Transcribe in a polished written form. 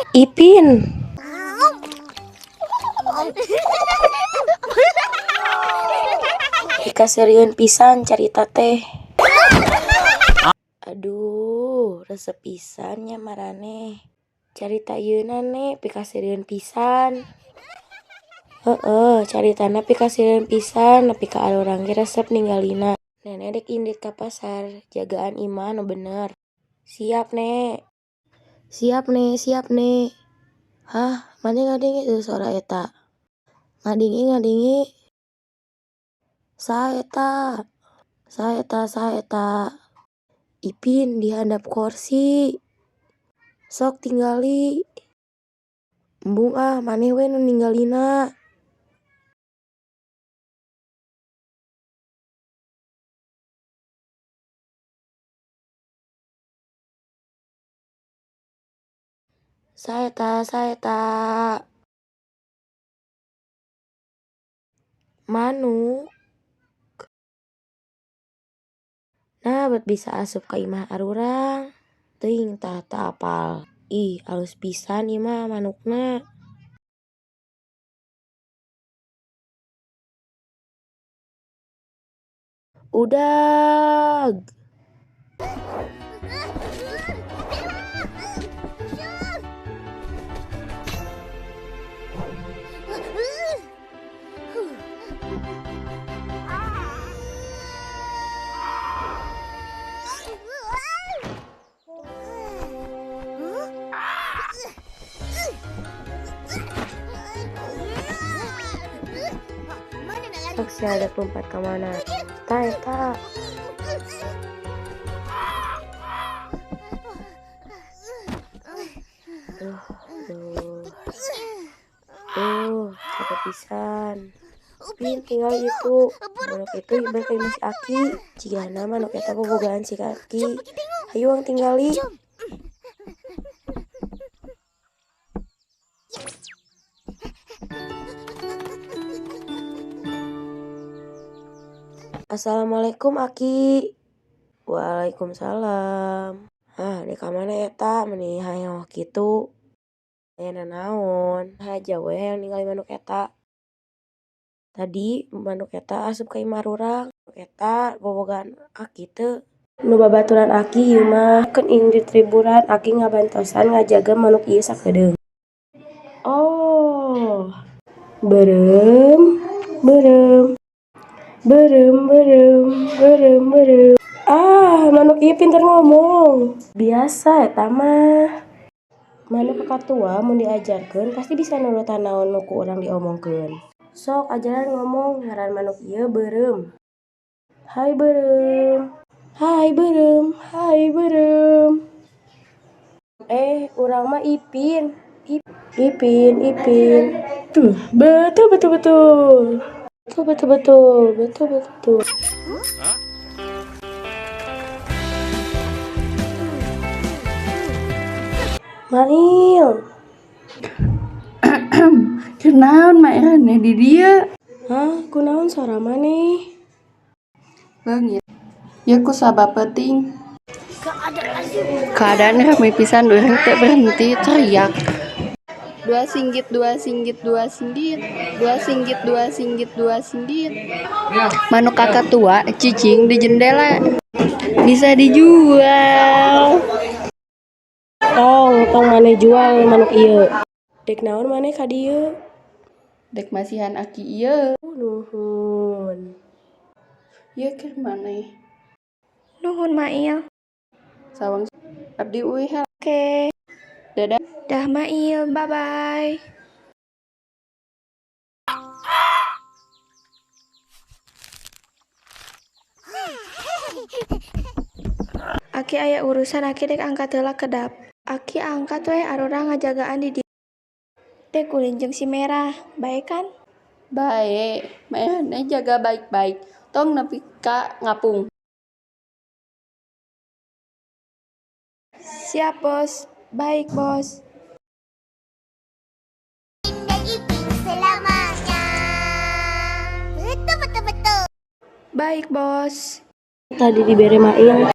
Ipin. Dikasirieun pisan carita teh. Aduh, resep pisan nya maraneh. Carita ieunan ne pikasirieun pisan. Caritana pikasirieun pisan nepi ka urang ge resep ninggalina. Nenek dek indit ka pasar, jagaan imah nu bener. Siap, Nek. Siap, Nek. Hah, mane ngadenge teu suara eta? Ngadenge. Saha eta? Ipin di handap kursi. Sok tinggali. Embung maneh we nu ninggalina. Saha eta? Manuk. Nah, bet bisa asup ka imah arurang. Teuing tah apal. Ih, alus pisan ieu mah manukna. Udag. Sok si hadap lompat ka mana? Eta. Capek pisan. Pin tinggal itu. Manuk itu ibarat kayak masih Aki. Cigana manuk eta bobogaan si Aki. Ayo ang tinggali. Assalamualaikum Aki. Waalaikumsalam. Dek mana eta meni hayo kitu. Aya nanaon? Haja we yang ningali manuk eta. Tadi manuk eta asup ka imah urang. Manuk eta bobogan Aki teu. Nu babaturan Aki ieu mah keun indit riburan Aki ngabantosan ngajaga manuk ieu sakedeung. Oh. Berem. Manuk ieu pinter ngomong. Biasa eta mah. Manuk kakatua mun diajarkeun pasti bisa nurutan naon nu ku urang diomongkeun. Sok ajaran ngomong ngaran manuk ieu Berem. Hai Berem. Urang mah Ipin. Tuh, betul. Mail. Kenaon maerane di dia? Kunaon suara maneh? Leungit. Ya ku sabab penting. Keadaan ramai pisan urang teu berhenti teriak. Dua singgit. Manuk kakatua cicing di jendela. Bisa dijual. Tong maneh jual manuk ieu. Dek naon maneh ka dieu? Dek masihan Aki ieu. Nuhun. Ieu keur maneh. Nuhun Mail. Sawang abdi uih. Oke. Dadah. Dah Mail, bye-bye. Aki aya urusan Aki dek angkat heula kedap. Aki angkat we arurang ngajagaan di dieu. Dek ulin jeung si Merah, bae kan? Bae, maehna jaga baik-baik. Tong nepi ka ngapung. Siap, Bos. Baik, Bos. Selamanya. Betul. Baik, Bos. Tadi dibere Mail.